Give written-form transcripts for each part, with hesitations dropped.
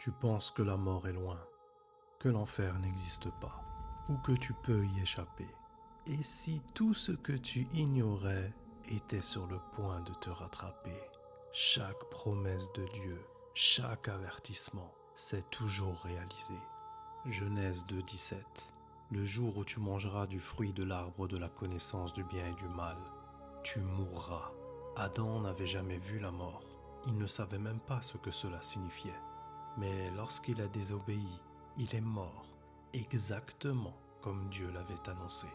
Tu penses que la mort est loin, que l'enfer n'existe pas, ou que tu peux y échapper. Et si tout ce que tu ignorais était sur le point de te rattraper? Chaque promesse de Dieu, chaque avertissement s'est toujours réalisé. Genèse 2,17. Le jour où tu mangeras du fruit de l'arbre de la connaissance du bien et du mal, tu mourras. Adam n'avait jamais vu la mort. Il ne savait même pas ce que cela signifiait. Mais lorsqu'il a désobéi, il est mort, exactement comme Dieu l'avait annoncé.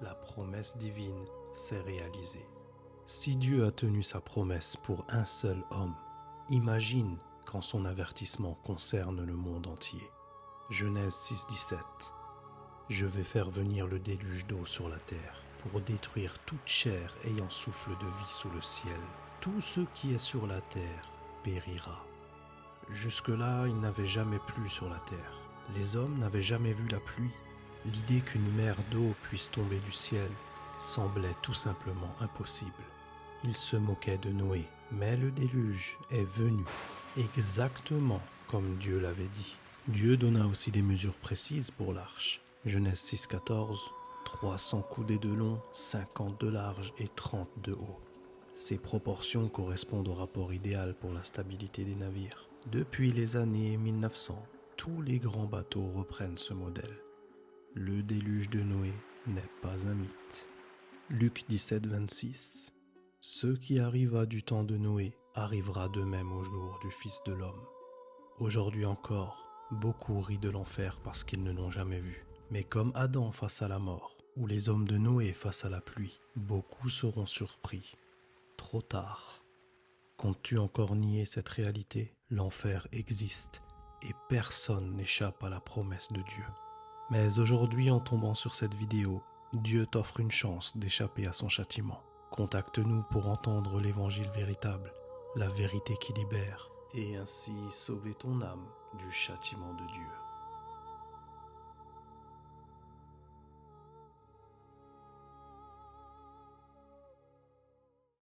La promesse divine s'est réalisée. Si Dieu a tenu sa promesse pour un seul homme, imagine quand son avertissement concerne le monde entier. Genèse 6,17. Je vais faire venir le déluge d'eau sur la terre pour détruire toute chair ayant souffle de vie sous le ciel. Tout ce qui est sur la terre périra. Jusque-là, il n'avait jamais plu sur la terre. Les hommes n'avaient jamais vu la pluie. L'idée qu'une mer d'eau puisse tomber du ciel semblait tout simplement impossible. Ils se moquaient de Noé, mais le déluge est venu, exactement comme Dieu l'avait dit. Dieu donna aussi des mesures précises pour l'arche. Genèse 6,14, 300 coudées de long, 50 de large et 30 de haut. Ces proportions correspondent au rapport idéal pour la stabilité des navires. Depuis les années 1900, tous les grands bateaux reprennent ce modèle. Le déluge de Noé n'est pas un mythe. Luc 17, 26. Ce qui arriva du temps de Noé arrivera de même au jour du Fils de l'homme. Aujourd'hui encore, beaucoup rient de l'enfer parce qu'ils ne l'ont jamais vu. Mais comme Adam face à la mort, ou les hommes de Noé face à la pluie, beaucoup seront surpris. Trop tard. Comptes-tu encore nier cette réalité? L'enfer existe et personne n'échappe à la promesse de Dieu. Mais aujourd'hui, en tombant sur cette vidéo, Dieu t'offre une chance d'échapper à son châtiment. Contacte-nous pour entendre l'évangile véritable, la vérité qui libère, et ainsi sauver ton âme du châtiment de Dieu.